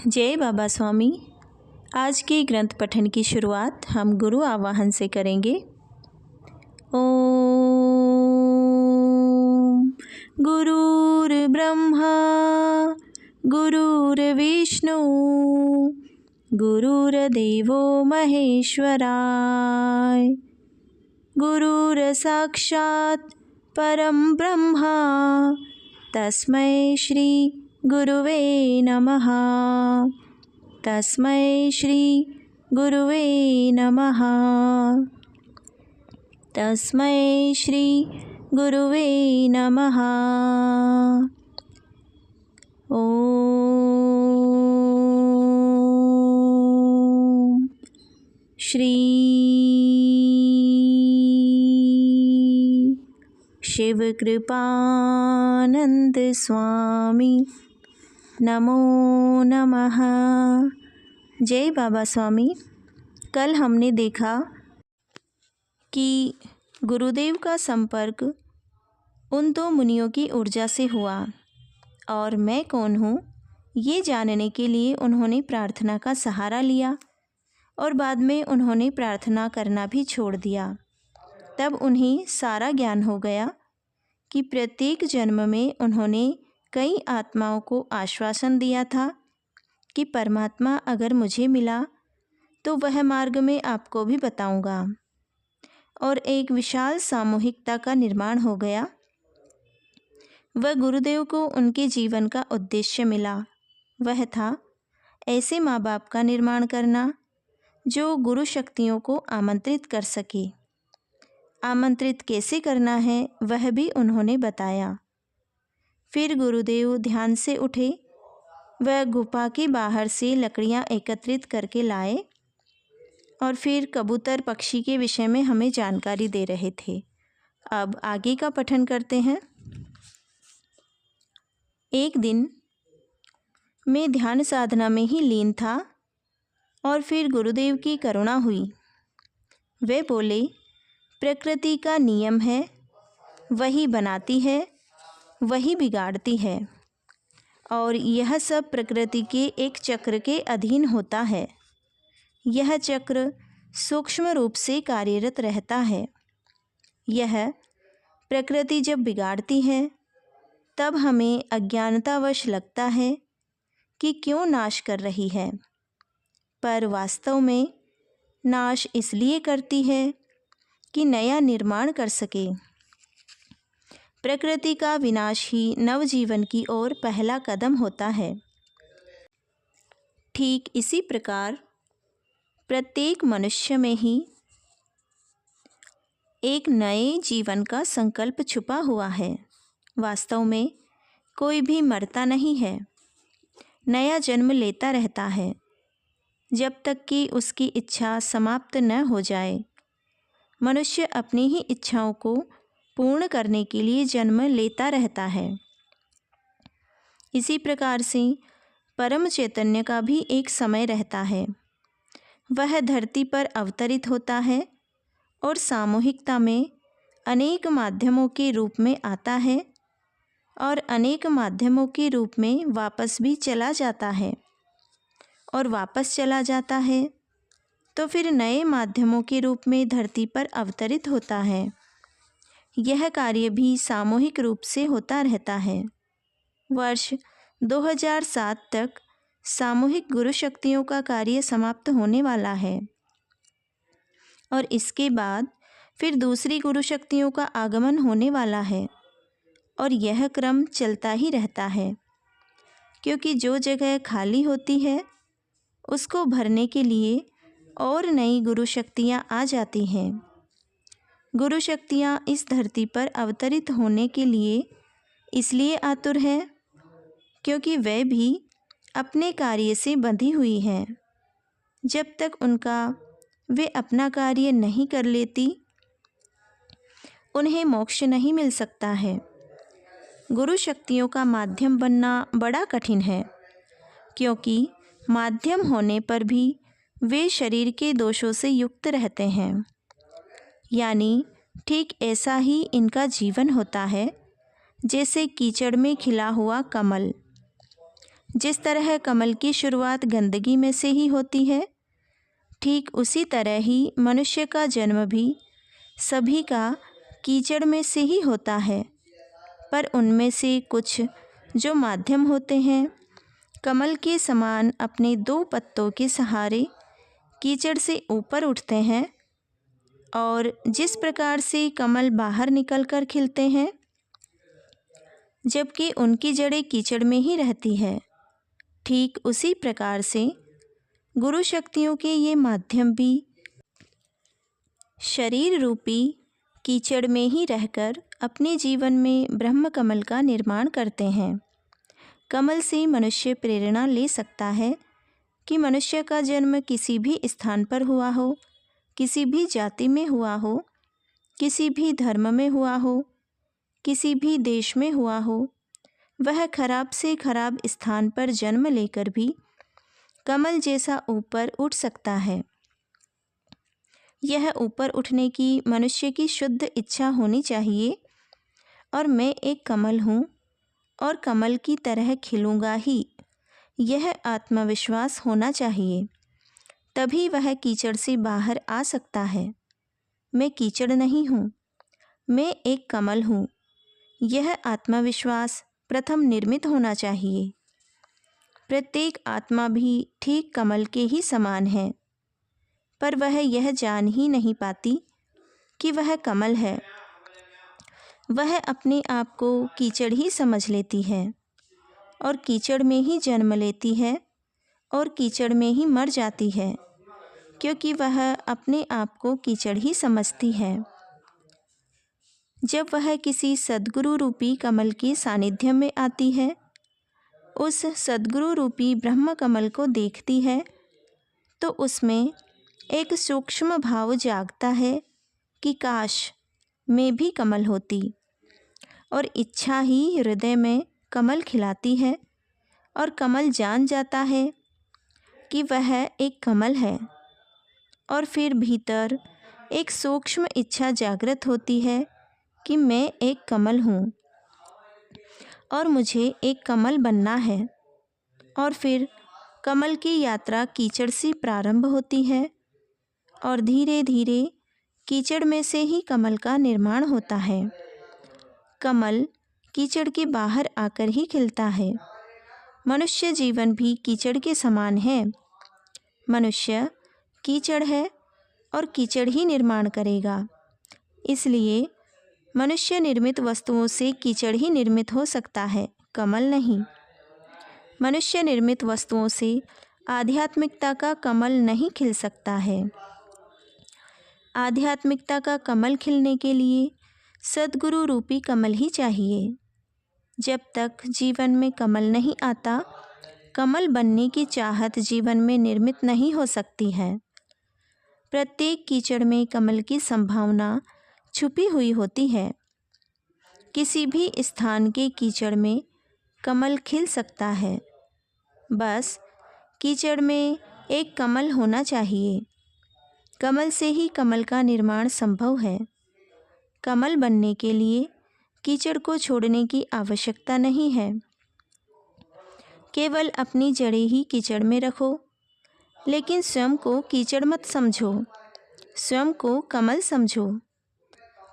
जय बाबा स्वामी। आज के ग्रंथ पठन की शुरुआत हम गुरु आवाहन से करेंगे। ओम गुरुर्ब्रह्मा गुरुर्विष्णु गुरुर्देवो महेश्वराय गुरुर्साक्षात् परं ब्रह्मा तस्मै श्री गुरुवे नमः। तस्मै श्री गुरुवे नमः। तस्मै श्री गुरुवे नमः। ओम श्री शिव कृपानंद स्वामी नमो नमः। जय बाबा स्वामी। कल हमने देखा कि गुरुदेव का संपर्क उन दो मुनियों की ऊर्जा से हुआ और मैं कौन हूँ ये जानने के लिए उन्होंने प्रार्थना का सहारा लिया और बाद में उन्होंने प्रार्थना करना भी छोड़ दिया। तब उन्हें सारा ज्ञान हो गया कि प्रत्येक जन्म में उन्होंने कई आत्माओं को आश्वासन दिया था कि परमात्मा अगर मुझे मिला तो वह मार्ग में आपको भी बताऊंगा। और एक विशाल सामूहिकता का निर्माण हो गया। वह गुरुदेव को उनके जीवन का उद्देश्य मिला। वह था ऐसे माँ बाप का निर्माण करना जो गुरु शक्तियों को आमंत्रित कर सके। आमंत्रित कैसे करना है वह भी उन्होंने बताया। फिर गुरुदेव ध्यान से उठे। वह गुफा के बाहर से लकड़ियाँ एकत्रित करके लाए और फिर कबूतर पक्षी के विषय में हमें जानकारी दे रहे थे। अब आगे का पठन करते हैं। एक दिन मैं ध्यान साधना में ही लीन था और फिर गुरुदेव की करुणा हुई। वे बोले, प्रकृति का नियम है, वही बनाती है वही बिगाड़ती है और यह सब प्रकृति के एक चक्र के अधीन होता है। यह चक्र सूक्ष्म रूप से कार्यरत रहता है। यह प्रकृति जब बिगाड़ती है तब हमें अज्ञानतावश लगता है कि क्यों नाश कर रही है, पर वास्तव में नाश इसलिए करती है कि नया निर्माण कर सके। प्रकृति का विनाश ही नवजीवन की ओर पहला कदम होता है। ठीक इसी प्रकार प्रत्येक मनुष्य में ही एक नए जीवन का संकल्प छुपा हुआ है। वास्तव में कोई भी मरता नहीं है, नया जन्म लेता रहता है जब तक कि उसकी इच्छा समाप्त न हो जाए। मनुष्य अपनी ही इच्छाओं को पूर्ण करने के लिए जन्म लेता रहता है। इसी प्रकार से परम चैतन्य का भी एक समय रहता है। वह धरती पर अवतरित होता है और सामूहिकता में अनेक माध्यमों के रूप में आता है और अनेक माध्यमों के रूप में वापस भी चला जाता है और वापस चला जाता है तो फिर नए माध्यमों के रूप में धरती पर अवतरित होता है। यह कार्य भी सामूहिक रूप से होता रहता है। वर्ष 2007 तक सामूहिक गुरु शक्तियों का कार्य समाप्त होने वाला है और इसके बाद फिर दूसरी गुरु शक्तियों का आगमन होने वाला है और यह क्रम चलता ही रहता है, क्योंकि जो जगह खाली होती है उसको भरने के लिए और नई गुरु शक्तियाँ आ जाती हैं। गुरु शक्तियाँ इस धरती पर अवतरित होने के लिए इसलिए आतुर हैं क्योंकि वे भी अपने कार्य से बंधी हुई हैं। जब तक वे अपना कार्य नहीं कर लेती उन्हें मोक्ष नहीं मिल सकता है। गुरु शक्तियों का माध्यम बनना बड़ा कठिन है, क्योंकि माध्यम होने पर भी वे शरीर के दोषों से युक्त रहते हैं। यानी ठीक ऐसा ही इनका जीवन होता है जैसे कीचड़ में खिला हुआ कमल। जिस तरह कमल की शुरुआत गंदगी में से ही होती है, ठीक उसी तरह ही मनुष्य का जन्म भी सभी का कीचड़ में से ही होता है। पर उनमें से कुछ जो माध्यम होते हैं, कमल के समान अपने 2 पत्तों के सहारे कीचड़ से ऊपर उठते हैं, और जिस प्रकार से कमल बाहर निकलकर खिलते हैं, जबकि उनकी जड़ें कीचड़ में ही रहती है, ठीक उसी प्रकार से गुरु शक्तियों के ये माध्यम भी शरीर रूपी कीचड़ में ही रहकर अपने जीवन में ब्रह्म कमल का निर्माण करते हैं। कमल से मनुष्य प्रेरणा ले सकता है कि मनुष्य का जन्म किसी भी स्थान पर हुआ हो, किसी भी जाति में हुआ हो, किसी भी धर्म में हुआ हो, किसी भी देश में हुआ हो, वह खराब से खराब स्थान पर जन्म लेकर भी कमल जैसा ऊपर उठ सकता है। यह ऊपर उठने की मनुष्य की शुद्ध इच्छा होनी चाहिए, और मैं एक कमल हूँ और कमल की तरह खिलूँगा ही, यह आत्मविश्वास होना चाहिए। तभी वह कीचड़ से बाहर आ सकता है। मैं कीचड़ नहीं हूँ, मैं एक कमल हूँ, यह आत्मविश्वास प्रथम निर्मित होना चाहिए। प्रत्येक आत्मा भी ठीक कमल के ही समान है, पर वह यह जान ही नहीं पाती कि वह कमल है। वह अपने आप को कीचड़ ही समझ लेती है, और कीचड़ में ही जन्म लेती है और कीचड़ में ही मर जाती है, क्योंकि वह अपने आप को कीचड़ ही समझती है। जब वह किसी सद्गुरु रूपी कमल के सानिध्य में आती है, उस सद्गुरु रूपी ब्रह्म कमल को देखती है, तो उसमें एक सूक्ष्म भाव जागता है कि काश मैं भी कमल होती, और इच्छा ही हृदय में कमल खिलाती है, और कमल जान जाता है कि वह एक कमल है, और फिर भीतर एक सूक्ष्म इच्छा जागृत होती है कि मैं एक कमल हूँ और मुझे एक कमल बनना है। और फिर कमल की यात्रा कीचड़ से प्रारंभ होती है, और धीरे धीरे कीचड़ में से ही कमल का निर्माण होता है। कमल कीचड़ के बाहर आकर ही खिलता है। मनुष्य जीवन भी कीचड़ के समान है। मनुष्य कीचड़ है और कीचड़ ही निर्माण करेगा। इसलिए मनुष्य निर्मित वस्तुओं से कीचड़ ही निर्मित हो सकता है, कमल नहीं। मनुष्य निर्मित वस्तुओं से आध्यात्मिकता का कमल नहीं खिल सकता है। आध्यात्मिकता का कमल खिलने के लिए सद्गुरु रूपी कमल ही चाहिए। जब तक जीवन में कमल नहीं आता, कमल बनने की चाहत जीवन में निर्मित नहीं हो सकती है। प्रत्येक कीचड़ में कमल की संभावना छुपी हुई होती है। किसी भी स्थान के कीचड़ में कमल खिल सकता है। बस कीचड़ में एक कमल होना चाहिए। कमल से ही कमल का निर्माण संभव है। कमल बनने के लिए कीचड़ को छोड़ने की आवश्यकता नहीं है। केवल अपनी जड़ें ही कीचड़ में रखो, लेकिन स्वयं को कीचड़ मत समझो, स्वयं को कमल समझो।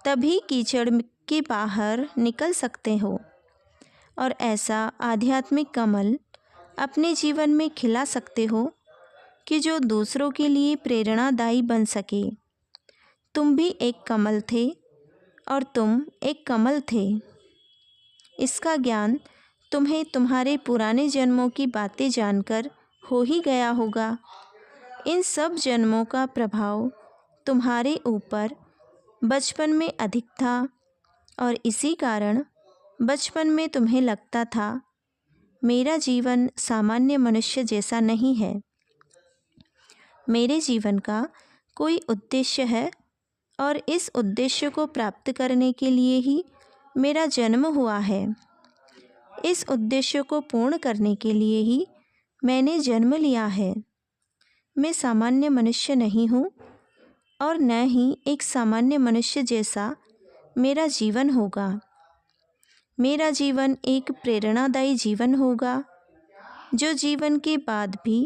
तभी कीचड़ के बाहर निकल सकते हो, और ऐसा आध्यात्मिक कमल अपने जीवन में खिला सकते हो कि जो दूसरों के लिए प्रेरणादायी बन सके। तुम भी एक कमल थे और तुम एक कमल थे। इसका ज्ञान तुम्हें तुम्हारे पुराने जन्मों की बातें जानकर हो ही गया होगा। इन सब जन्मों का प्रभाव तुम्हारे ऊपर बचपन में अधिक था, और इसी कारण बचपन में तुम्हें लगता था मेरा जीवन सामान्य मनुष्य जैसा नहीं है, मेरे जीवन का कोई उद्देश्य है, और इस उद्देश्य को प्राप्त करने के लिए ही मेरा जन्म हुआ है। इस उद्देश्य को पूर्ण करने के लिए ही मैंने जन्म लिया है। मैं सामान्य मनुष्य नहीं हूँ, और न ही एक सामान्य मनुष्य जैसा मेरा जीवन होगा। मेरा जीवन एक प्रेरणादायी जीवन होगा। जो जीवन के बाद भी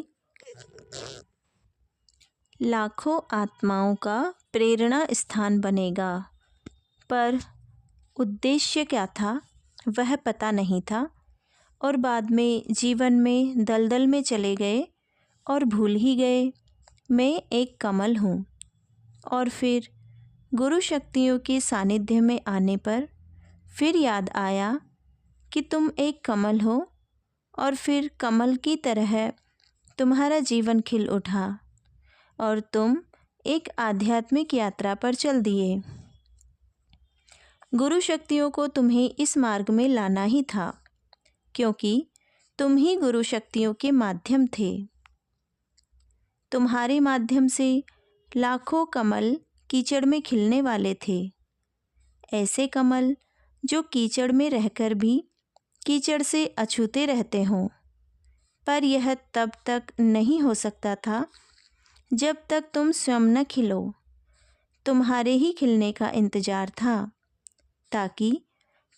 लाखों आत्माओं का प्रेरणा स्थान बनेगा। पर उद्देश्य क्या था वह पता नहीं था और बाद में जीवन में दलदल में चले गए और भूल ही गए मैं एक कमल हूँ। और फिर गुरु शक्तियों के सानिध्य में आने पर फिर याद आया कि तुम एक कमल हो और फिर कमल की तरह तुम्हारा जीवन खिल उठा और तुम एक आध्यात्मिक यात्रा पर चल दिए। गुरु शक्तियों को तुम्हें इस मार्ग में लाना ही था, क्योंकि तुम ही गुरु शक्तियों के माध्यम थे। तुम्हारे माध्यम से लाखों कमल कीचड़ में खिलने वाले थे, ऐसे कमल जो कीचड़ में रहकर भी कीचड़ से अछूते रहते हों। पर यह तब तक नहीं हो सकता था जब तक तुम स्वयं न खिलो। तुम्हारे ही खिलने का इंतजार था ताकि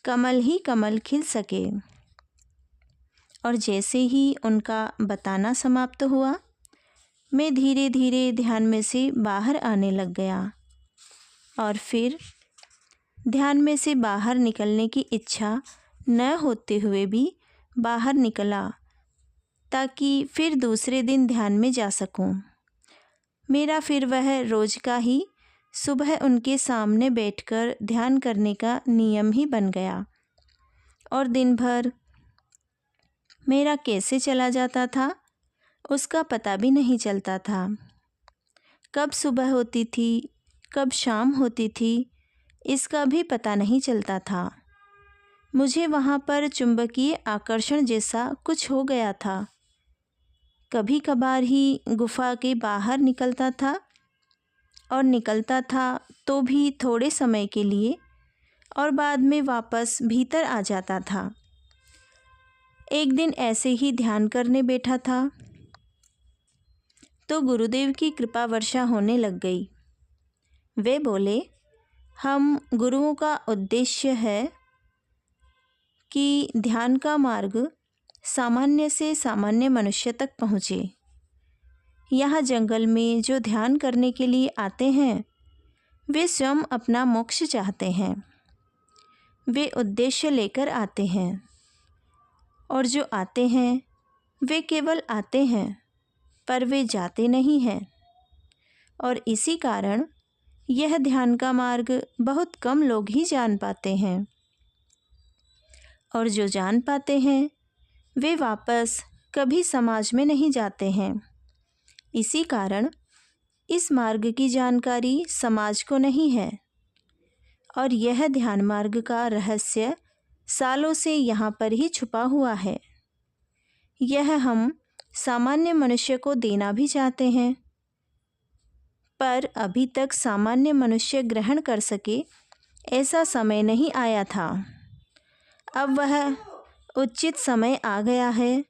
कमल ही कमल खिल सके। और जैसे ही उनका बताना समाप्त हुआ, मैं धीरे धीरे ध्यान में से बाहर आने लग गया और फिर ध्यान में से बाहर निकलने की इच्छा न होते हुए भी बाहर निकला ताकि फिर दूसरे दिन ध्यान में जा सकूं। मेरा फिर वह रोज का ही सुबह उनके सामने बैठकर ध्यान करने का नियम ही बन गया और दिन भर मेरा कैसे चला जाता था उसका पता भी नहीं चलता था। कब सुबह होती थी, कब शाम होती थी, इसका भी पता नहीं चलता था। मुझे वहाँ पर चुंबकीय आकर्षण जैसा कुछ हो गया था। कभी कभार ही गुफा के बाहर निकलता था और निकलता था तो भी थोड़े समय के लिए और बाद में वापस भीतर आ जाता था। एक दिन ऐसे ही ध्यान करने बैठा था तो गुरुदेव की कृपा वर्षा होने लग गई। वे बोले, हम गुरुओं का उद्देश्य है कि ध्यान का मार्ग सामान्य से सामान्य मनुष्य तक पहुँचे। यहाँ जंगल में जो ध्यान करने के लिए आते हैं वे स्वयं अपना मोक्ष चाहते हैं। वे उद्देश्य लेकर आते हैं और जो आते हैं वे केवल आते हैं पर वे जाते नहीं हैं। और इसी कारण यह ध्यान का मार्ग बहुत कम लोग ही जान पाते हैं और जो जान पाते हैं वे वापस कभी समाज में नहीं जाते हैं। इसी कारण इस मार्ग की जानकारी समाज को नहीं है और यह ध्यान मार्ग का रहस्य सालों से यहाँ पर ही छुपा हुआ है। यह हम सामान्य मनुष्य को देना भी चाहते हैं पर अभी तक सामान्य मनुष्य ग्रहण कर सके ऐसा समय नहीं आया था। अब वह उचित समय आ गया है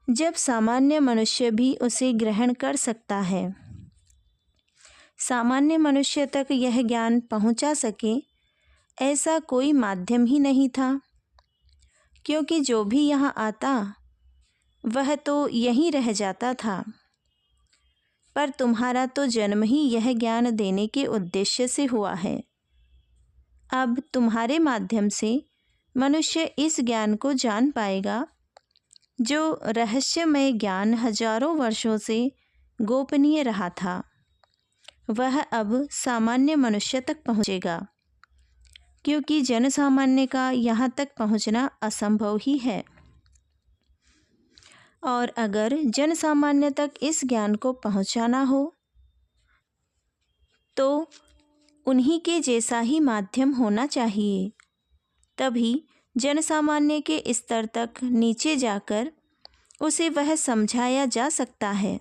जब सामान्य मनुष्य भी उसे ग्रहण कर सकता है। सामान्य मनुष्य तक यह ज्ञान पहुंचा सके ऐसा कोई माध्यम ही नहीं था, क्योंकि जो भी यहाँ आता वह तो यहीं रह जाता था। पर तुम्हारा तो जन्म ही यह ज्ञान देने के उद्देश्य से हुआ है। अब तुम्हारे माध्यम से मनुष्य इस ज्ञान को जान पाएगा जो रहस्यमय ज्ञान हजारों वर्षों से गोपनीय रहा था। वह अब सामान्य मनुष्य तक पहुँचेगा, क्योंकि जन सामान्य का यहाँ तक पहुँचना असंभव ही है। और अगर जन सामान्य तक इस ज्ञान को पहुँचाना हो तो उन्हीं के जैसा ही माध्यम होना चाहिए। तभी जन सामान्य के स्तर तक नीचे जाकर उसे वह समझाया जा सकता है।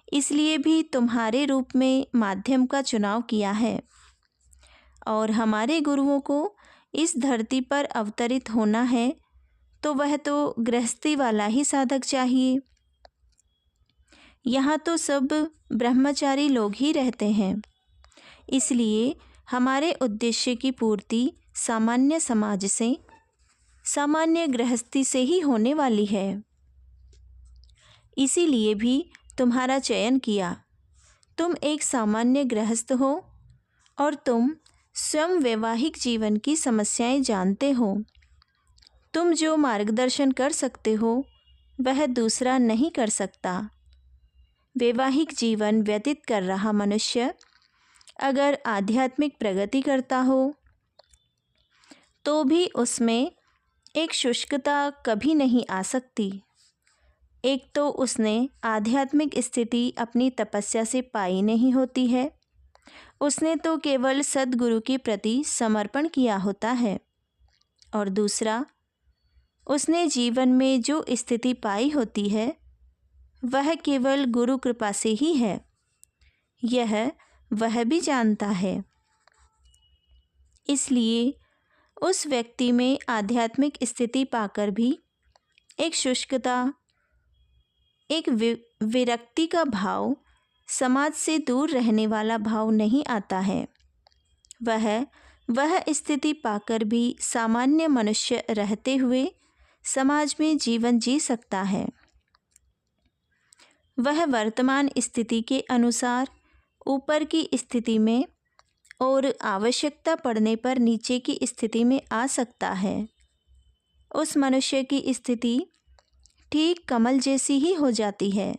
इसलिए भी तुम्हारे रूप में माध्यम का चुनाव किया है। और हमारे गुरुओं को इस धरती पर अवतरित होना है तो वह तो गृहस्थी वाला ही साधक चाहिए। यहाँ तो सब ब्रह्मचारी लोग ही रहते हैं, इसलिए हमारे उद्देश्य की पूर्ति सामान्य समाज से, सामान्य गृहस्थी से ही होने वाली है। इसीलिए भी तुम्हारा चयन किया। तुम एक सामान्य गृहस्थ हो और तुम स्वयं वैवाहिक जीवन की समस्याएं जानते हो। तुम जो मार्गदर्शन कर सकते हो वह दूसरा नहीं कर सकता। वैवाहिक जीवन व्यतीत कर रहा मनुष्य अगर आध्यात्मिक प्रगति करता हो तो भी उसमें एक शुष्कता कभी नहीं आ सकती। एक तो उसने आध्यात्मिक स्थिति अपनी तपस्या से पाई नहीं होती है, उसने तो केवल सद्गुरु के प्रति समर्पण किया होता है, और दूसरा उसने जीवन में जो स्थिति पाई होती है वह केवल गुरु कृपा से ही है, यह वह भी जानता है। इसलिए उस व्यक्ति में आध्यात्मिक स्थिति पाकर भी एक शुष्कता, एक विरक्ति का भाव, समाज से दूर रहने वाला भाव नहीं आता है। वह स्थिति पाकर भी सामान्य मनुष्य रहते हुए समाज में जीवन जी सकता है। वह वर्तमान स्थिति के अनुसार ऊपर की स्थिति में और आवश्यकता पड़ने पर नीचे की स्थिति में आ सकता है। उस मनुष्य की स्थिति ठीक कमल जैसी ही हो जाती है,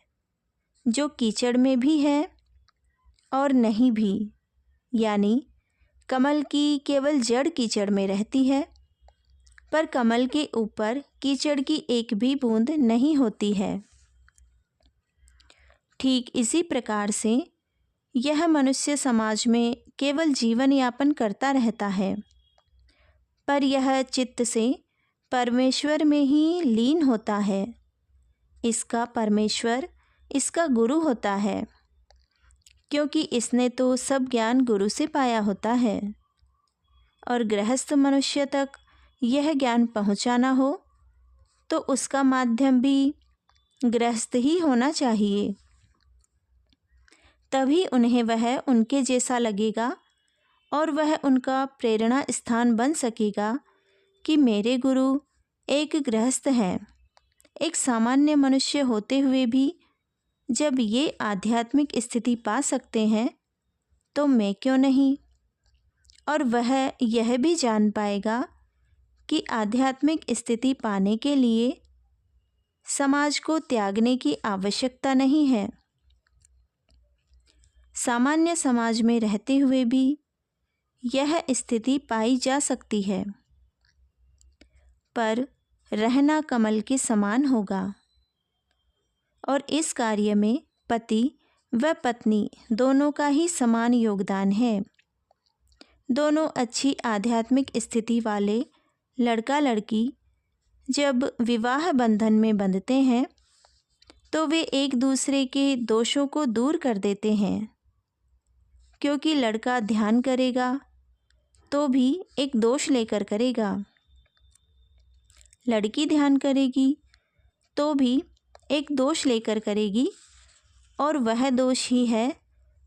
जो कीचड़ में भी है और नहीं भी, यानी कमल की केवल जड़ कीचड़ में रहती है, पर कमल के ऊपर कीचड़ की एक भी बूंद नहीं होती है। ठीक इसी प्रकार से यह मनुष्य समाज में केवल जीवन यापन करता रहता है, पर यह चित्त से परमेश्वर में ही लीन होता है। इसका परमेश्वर इसका गुरु होता है, क्योंकि इसने तो सब ज्ञान गुरु से पाया होता है, और गृहस्थ मनुष्य तक यह ज्ञान पहुंचाना हो तो उसका माध्यम भी गृहस्थ ही होना चाहिए। तभी उन्हें वह उनके जैसा लगेगा और वह उनका प्रेरणा स्थान बन सकेगा कि मेरे गुरु एक गृहस्थ हैं। एक सामान्य मनुष्य होते हुए भी जब ये आध्यात्मिक स्थिति पा सकते हैं तो मैं क्यों नहीं। और वह यह भी जान पाएगा कि आध्यात्मिक स्थिति पाने के लिए समाज को त्यागने की आवश्यकता नहीं है। सामान्य समाज में रहते हुए भी यह स्थिति पाई जा सकती है, पर रहना कमल के समान होगा। और इस कार्य में पति व पत्नी दोनों का ही समान योगदान है। दोनों अच्छी आध्यात्मिक स्थिति वाले लड़का लड़की जब विवाह बंधन में बंधते हैं तो वे एक दूसरे के दोषों को दूर कर देते हैं, क्योंकि लड़का ध्यान करेगा तो भी एक दोष लेकर करेगा, लड़की ध्यान करेगी तो भी एक दोष लेकर करेगी, और वह दोष ही है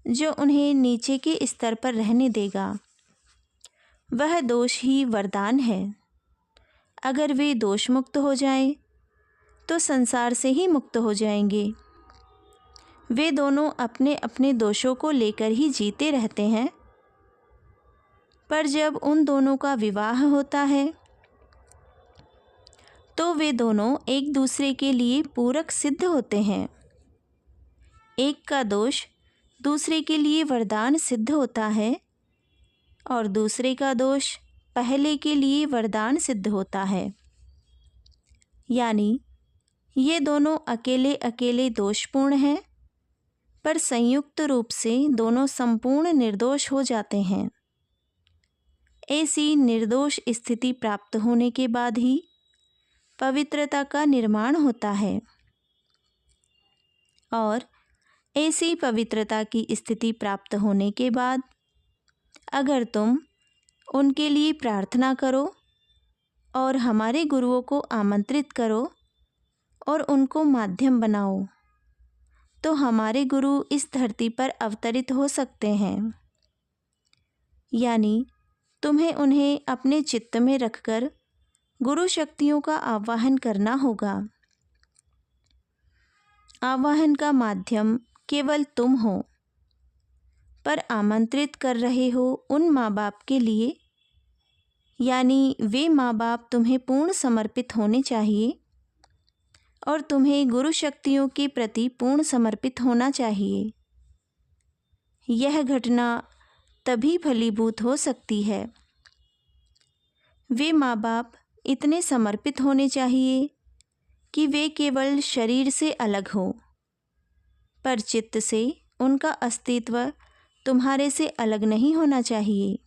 जो उन्हें नीचे के स्तर पर रहने देगा। वह दोष ही वरदान है। अगर वे दोष मुक्त हो जाएं तो संसार से ही मुक्त हो जाएंगे। वे दोनों अपने अपने दोषों को लेकर ही जीते रहते हैं, पर जब उन दोनों का विवाह होता है तो वे दोनों एक दूसरे के लिए पूरक सिद्ध होते हैं। एक का दोष दूसरे के लिए वरदान सिद्ध होता है और दूसरे का दोष पहले के लिए वरदान सिद्ध होता है। यानी ये दोनों अकेले अकेले दोषपूर्ण हैं, पर संयुक्त रूप से दोनों संपूर्ण निर्दोष हो जाते हैं। ऐसी निर्दोष स्थिति प्राप्त होने के बाद ही पवित्रता का निर्माण होता है, और ऐसी पवित्रता की स्थिति प्राप्त होने के बाद अगर तुम उनके लिए प्रार्थना करो और हमारे गुरुओं को आमंत्रित करो और उनको माध्यम बनाओ तो हमारे गुरु इस धरती पर अवतरित हो सकते हैं। यानी तुम्हें उन्हें अपने चित्त में रखकर गुरु शक्तियों का आवाहन करना होगा। आवाहन का माध्यम केवल तुम हो, पर आमंत्रित कर रहे हो उन माँ बाप के लिए, यानी वे माँ बाप तुम्हें पूर्ण समर्पित होने चाहिए और तुम्हें गुरु शक्तियों के प्रति पूर्ण समर्पित होना चाहिए। यह घटना तभी फलीभूत हो सकती है। वे माँ बाप इतने समर्पित होने चाहिए कि वे केवल शरीर से अलग हो, पर चित्त से उनका अस्तित्व तुम्हारे से अलग नहीं होना चाहिए।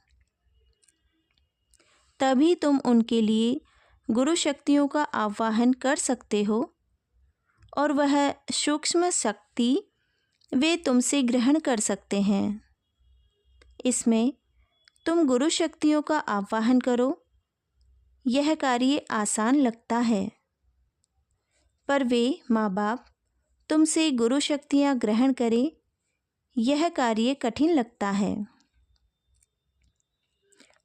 तभी तुम उनके लिए गुरु शक्तियों का आवाहन कर सकते हो और वह सूक्ष्म शक्ति वे तुमसे ग्रहण कर सकते हैं। इसमें तुम गुरु शक्तियों का आवाहन करो, यह कार्य आसान लगता है, पर वे माँ बाप तुमसे गुरु शक्तियाँ ग्रहण करें, यह कार्य कठिन लगता है।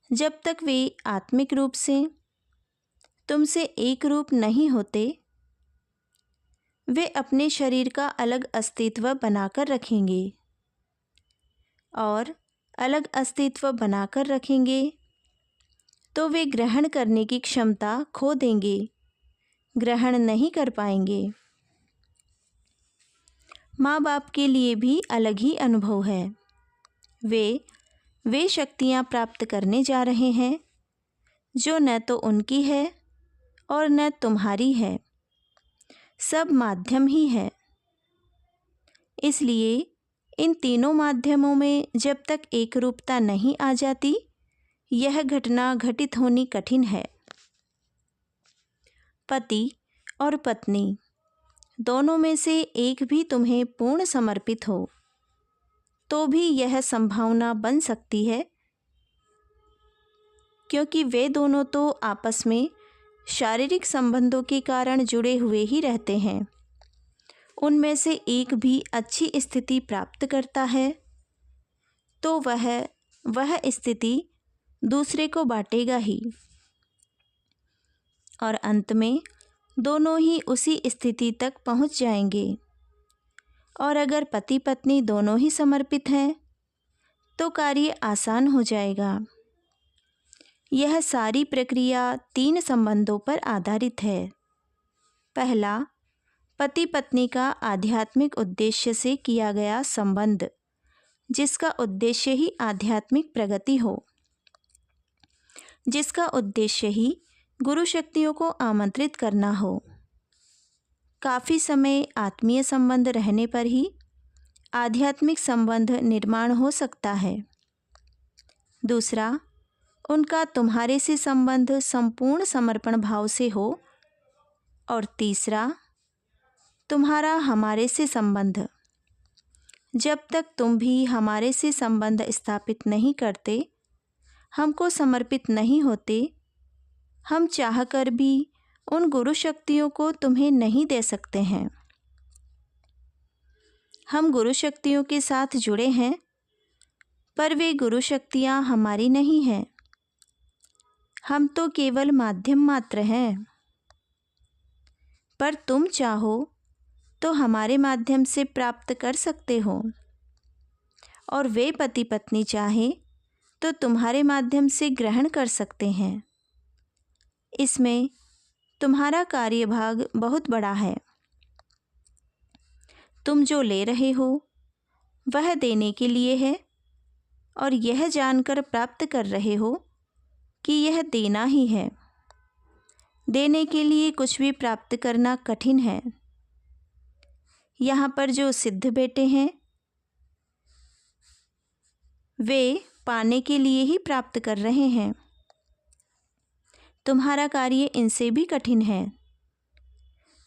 जब तक वे आत्मिक रूप से तुमसे एक रूप नहीं होते, वे अपने शरीर का अलग अस्तित्व बनाकर रखेंगे और अलग अस्तित्व बनाकर रखेंगे तो वे ग्रहण करने की क्षमता खो देंगे, ग्रहण नहीं कर पाएंगे। माँ बाप के लिए भी अलग ही अनुभव है। वे शक्तियाँ प्राप्त करने जा रहे हैं जो न तो उनकी है और न तुम्हारी है, सब माध्यम ही है। इसलिए इन तीनों माध्यमों में जब तक एक रूपता नहीं आ जाती, यह घटना घटित होनी कठिन है। पति और पत्नी दोनों में से एक भी तुम्हें पूर्ण समर्पित हो तो भी यह संभावना बन सकती है, क्योंकि वे दोनों तो आपस में शारीरिक संबंधों के कारण जुड़े हुए ही रहते हैं। उनमें से एक भी अच्छी स्थिति प्राप्त करता है तो वह स्थिति दूसरे को बांटेगा ही और अंत में दोनों ही उसी स्थिति तक पहुंच जाएंगे। और अगर पति पत्नी दोनों ही समर्पित हैं तो कार्य आसान हो जाएगा। यह सारी प्रक्रिया 3 संबंधों पर आधारित है। पहला, पति पत्नी का आध्यात्मिक उद्देश्य से किया गया संबंध, जिसका उद्देश्य ही आध्यात्मिक प्रगति हो, जिसका उद्देश्य ही गुरु शक्तियों को आमंत्रित करना हो। काफ़ी समय आत्मीय संबंध रहने पर ही आध्यात्मिक संबंध निर्माण हो सकता है। दूसरा, उनका तुम्हारे से संबंध संपूर्ण समर्पण भाव से हो। और तीसरा, तुम्हारा हमारे से संबंध। जब तक तुम भी हमारे से संबंध स्थापित नहीं करते, हमको समर्पित नहीं होते, हम चाहकर भी उन गुरु शक्तियों को तुम्हें नहीं दे सकते हैं। हम गुरु शक्तियों के साथ जुड़े हैं, पर वे गुरु शक्तियाँ हमारी नहीं हैं। हम तो केवल माध्यम मात्र हैं। पर तुम चाहो तो हमारे माध्यम से प्राप्त कर सकते हो, और वे पति पत्नी चाहे तो तुम्हारे माध्यम से ग्रहण कर सकते हैं। इसमें तुम्हारा कार्यभाग बहुत बड़ा है। तुम जो ले रहे हो वह देने के लिए है, और यह जानकर प्राप्त कर रहे हो कि यह देना ही है। देने के लिए कुछ भी प्राप्त करना कठिन है। यहाँ पर जो सिद्ध बेटे हैं, वे पाने के लिए ही प्राप्त कर रहे हैं। तुम्हारा कार्य इनसे भी कठिन है,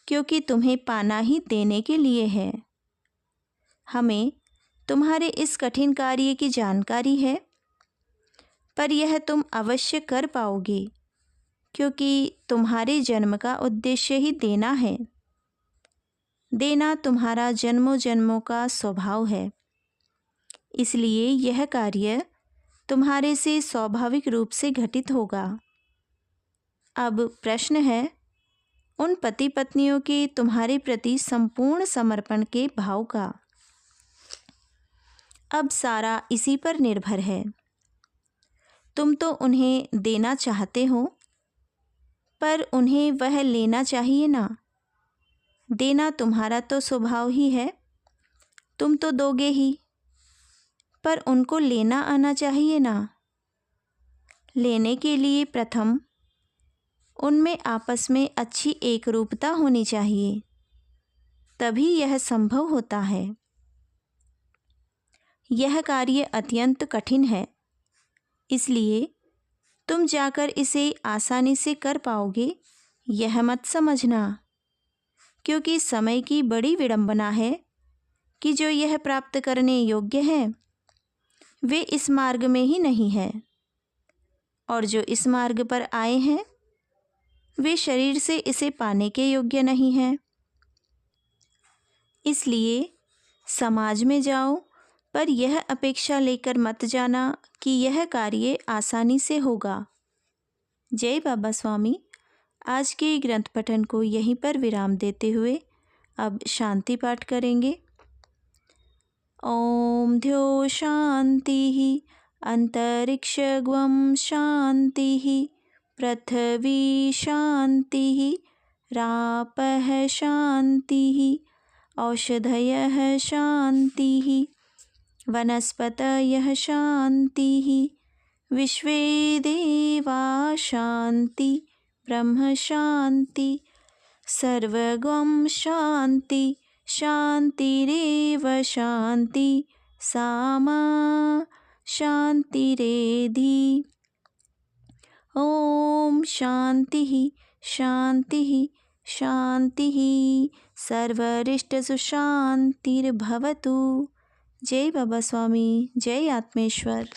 क्योंकि तुम्हें पाना ही देने के लिए है। हमें तुम्हारे इस कठिन कार्य की जानकारी है, पर यह तुम अवश्य कर पाओगे, क्योंकि तुम्हारे जन्म का उद्देश्य ही देना है। देना तुम्हारा जन्मों जन्मों का स्वभाव है। इसलिए यह कार्य तुम्हारे से स्वाभाविक रूप से घटित होगा। अब प्रश्न है, उन पति पत्नियों के तुम्हारे प्रति संपूर्ण समर्पण के भाव का। अब सारा इसी पर निर्भर है। तुम तो उन्हें देना चाहते हो, पर उन्हें वह लेना चाहिए ना। देना तुम्हारा तो स्वभाव ही है, तुम तो दोगे ही, पर उनको लेना आना चाहिए ना। लेने के लिए प्रथम उनमें आपस में अच्छी एकरूपता होनी चाहिए, तभी यह संभव होता है। यह कार्य अत्यंत कठिन है, इसलिए तुम जाकर इसे आसानी से कर पाओगे यह मत समझना, क्योंकि समय की बड़ी विडंबना है कि जो यह प्राप्त करने योग्य हैं वे इस मार्ग में ही नहीं है, और जो इस मार्ग पर आए हैं वे शरीर से इसे पाने के योग्य नहीं हैं। इसलिए समाज में जाओ, पर यह अपेक्षा लेकर मत जाना कि यह कार्य आसानी से होगा। जय बाबा स्वामी। आज के ग्रंथ पठन को यहीं पर विराम देते हुए अब शांति पाठ करेंगे। ओम ध्यो शांति अंतरिक्षगं शांति पृथ्वी शांति रापः शांति औषधयः शांति वनस्पतयः शांति विश्वे देवा शांति ब्रह्म शांति सर्वगं शांति शांतिरेव शांति सामा शांतिरेधि। ओम शांति शांति शांति सर्वरिष्टसु शांतिर्भवतु। जय बाबा स्वामी। जय आत्मेश्वर।